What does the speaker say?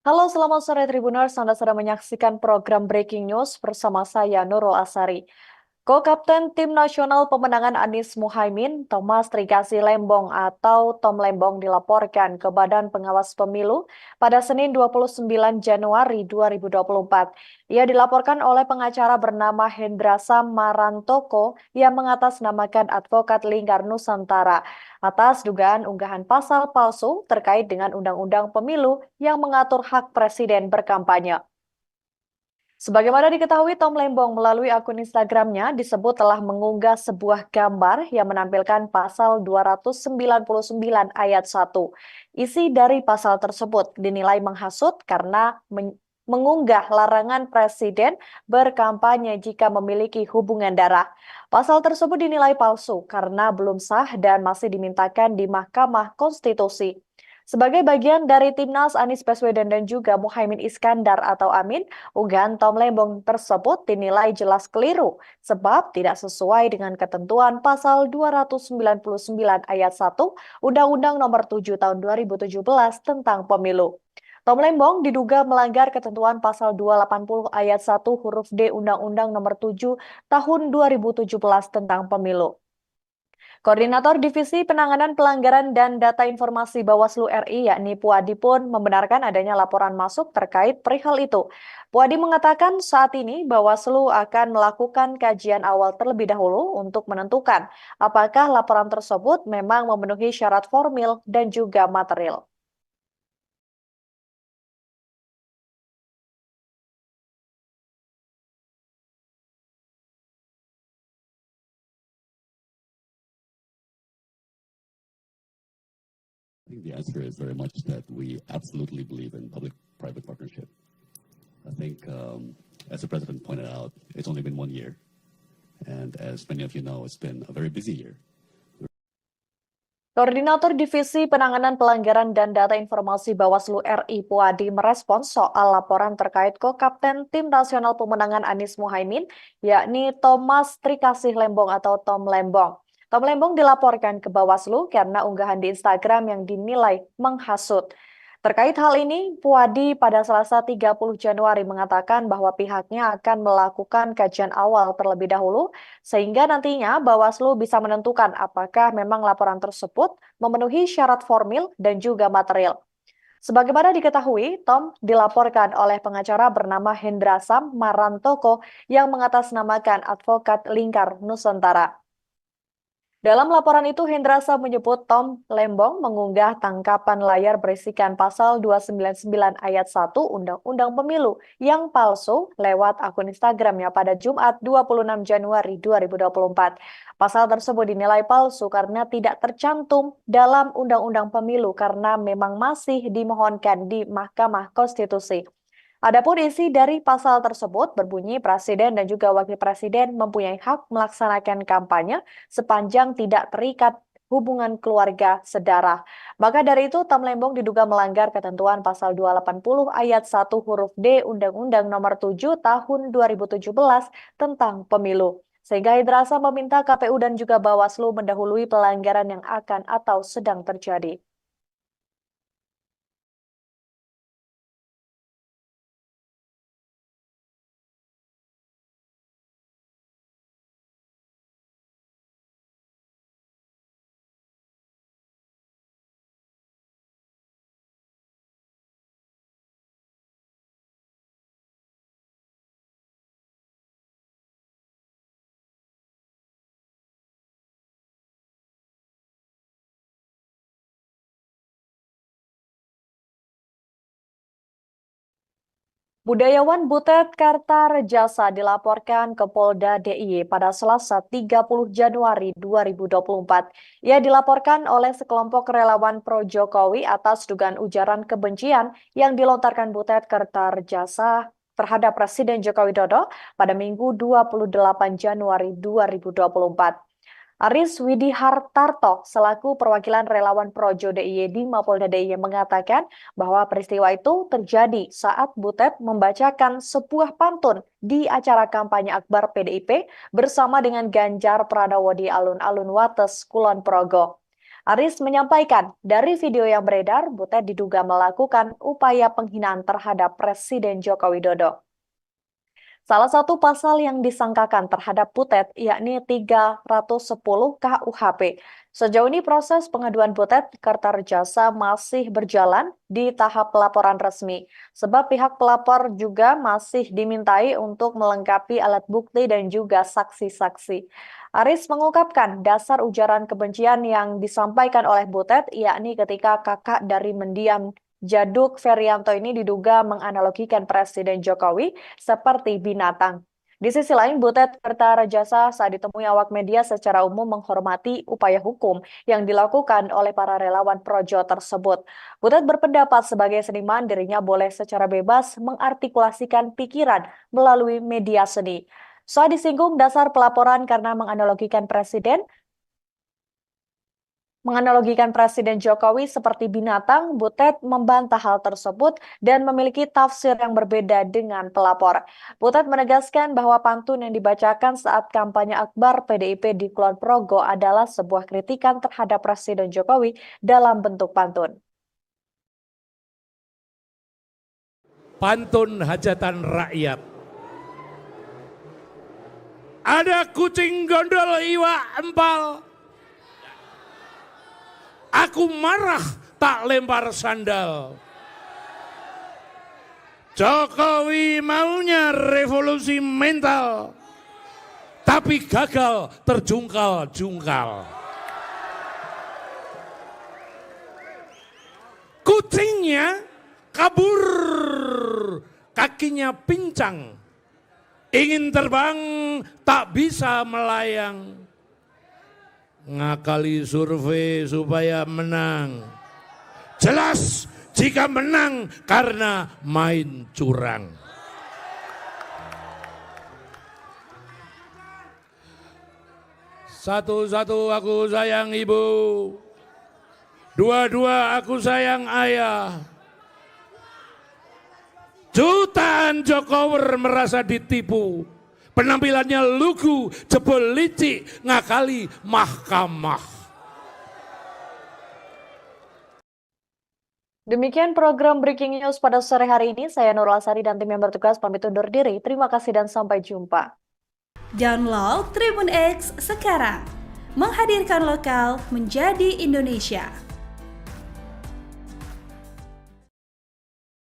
Halo, selamat sore Tribuners. Anda sedang menyaksikan program Breaking News bersama saya Nurul Asari. Ko-Kapten Tim Nasional Pemenangan Anies Muhaimin, Thomas Trikasi Lembong atau Tom Lembong dilaporkan ke Badan Pengawas Pemilu pada Senin 29 Januari 2024. Ia dilaporkan oleh pengacara bernama Hendra Marantoko yang mengatasnamakan advokat Lingkar Nusantara atas dugaan unggahan pasal palsu terkait dengan Undang-Undang Pemilu yang mengatur hak presiden berkampanye. Sebagaimana diketahui, Tom Lembong melalui akun Instagramnya disebut telah mengunggah sebuah gambar yang menampilkan pasal 299 ayat 1. Isi dari pasal tersebut dinilai menghasut karena mengunggah larangan presiden berkampanye jika memiliki hubungan darah. Pasal tersebut dinilai palsu karena belum sah dan masih dimintakan di Mahkamah Konstitusi. Sebagai bagian dari Timnas Anies Baswedan dan juga Muhaimin Iskandar atau Amin, unggahan Tom Lembong tersebut dinilai jelas keliru sebab tidak sesuai dengan ketentuan pasal 299 ayat 1 Undang-Undang Nomor 7 Tahun 2017 tentang Pemilu. Tom Lembong diduga melanggar ketentuan pasal 280 ayat 1 huruf D Undang-Undang Nomor 7 Tahun 2017 tentang Pemilu. Koordinator Divisi Penanganan Pelanggaran dan Data Informasi Bawaslu RI yakni Puadi pun membenarkan adanya laporan masuk terkait perihal itu. Puadi mengatakan saat ini Bawaslu akan melakukan kajian awal terlebih dahulu untuk menentukan apakah laporan tersebut memang memenuhi syarat formil dan juga material. I think the answer is very much that we absolutely believe in public-private partnership. I think, as the president pointed out, it's only been 1 year. And as many of you know, it's been a very busy year. Koordinator Divisi Penanganan Pelanggaran dan Data Informasi Bawaslu RI Puadi merespons soal laporan terkait Ko-Kapten Tim Nasional Pemenangan Anies Muhaimin, yakni Thomas Trikasih Lembong atau Tom Lembong. Tom Lembong dilaporkan ke Bawaslu karena unggahan di Instagram yang dinilai menghasut. Terkait hal ini, Puadi pada Selasa 30 Januari mengatakan bahwa pihaknya akan melakukan kajian awal terlebih dahulu sehingga nantinya Bawaslu bisa menentukan apakah memang laporan tersebut memenuhi syarat formil dan juga material. Sebagaimana diketahui, Tom dilaporkan oleh pengacara bernama Hendra Marantoko yang mengatasnamakan advokat Lingkar Nusantara. Dalam laporan itu, Hendrasa menyebut Tom Lembong mengunggah tangkapan layar berisikan pasal 299 ayat 1 Undang-Undang Pemilu yang palsu lewat akun Instagramnya pada Jumat 26 Januari 2024. Pasal tersebut dinilai palsu karena tidak tercantum dalam Undang-Undang Pemilu karena memang masih dimohonkan di Mahkamah Konstitusi. Adapun isi dari pasal tersebut berbunyi Presiden dan juga Wakil Presiden mempunyai hak melaksanakan kampanye sepanjang tidak terikat hubungan keluarga sedarah. Maka dari itu, Tom Lembong diduga melanggar ketentuan pasal 280 ayat 1 huruf D Undang-Undang Nomor 7 Tahun 2017 tentang Pemilu. Sehingga Hidrasa meminta KPU dan juga Bawaslu mendahului pelanggaran yang akan atau sedang terjadi. Budayawan Butet Kartarejasa dilaporkan ke Polda DIY pada Selasa 30 Januari 2024. Ia dilaporkan oleh sekelompok relawan pro-Jokowi atas dugaan ujaran kebencian yang dilontarkan Butet Kartarejasa terhadap Presiden Joko Widodo pada Minggu 28 Januari 2024. Aris Widihartarto selaku perwakilan relawan Projo DIY di Mapolda DIY mengatakan bahwa peristiwa itu terjadi saat Butet membacakan sebuah pantun di acara kampanye akbar PDIP bersama dengan Ganjar Pranowo di alun-alun Wates, Kulon Progo. Aris menyampaikan, dari video yang beredar, Butet diduga melakukan upaya penghinaan terhadap Presiden Joko Widodo. Salah satu pasal yang disangkakan terhadap Butet yakni 310 KUHP. Sejauh ini proses pengaduan Butet Kertarjasa masih berjalan di tahap pelaporan resmi, sebab pihak pelapor juga masih dimintai untuk melengkapi alat bukti dan juga saksi-saksi. Aris mengungkapkan dasar ujaran kebencian yang disampaikan oleh Butet yakni ketika kakak dari mendiang Jaduk Ferianto ini diduga menganalogikan Presiden Jokowi seperti binatang. Di sisi lain, Butet Kertarejasa saat ditemui awak media secara umum menghormati upaya hukum yang dilakukan oleh para relawan projo tersebut. Butet berpendapat sebagai seniman dirinya boleh secara bebas mengartikulasikan pikiran melalui media seni. Saat disinggung dasar pelaporan karena menganalogikan Presiden Jokowi seperti binatang, Butet membantah hal tersebut dan memiliki tafsir yang berbeda dengan pelapor. Butet menegaskan bahwa pantun yang dibacakan saat kampanye akbar PDIP di Kulon Progo adalah sebuah kritikan terhadap Presiden Jokowi dalam bentuk pantun. Pantun hajatan rakyat. Ada kucing gondol iwa empal. Aku marah tak lempar sandal. Jokowi maunya revolusi mental, tapi gagal terjungkal-jungkal. Kucingnya kabur, kakinya pincang. Ingin terbang tak bisa melayang. Ngakali survei supaya menang. Jelas jika menang karena main curang. Satu-satu aku sayang ibu. Dua-dua aku sayang ayah. Jutaan Jokower merasa ditipu. Penampilannya lugu, jebol licik, ngakali mahkamah. Demikian program Breaking News pada sore hari ini. Saya Nurul Asari dan tim yang bertugas pamit undur diri. Terima kasih dan sampai jumpa. Download Tribun X sekarang. Menghadirkan lokal menjadi Indonesia.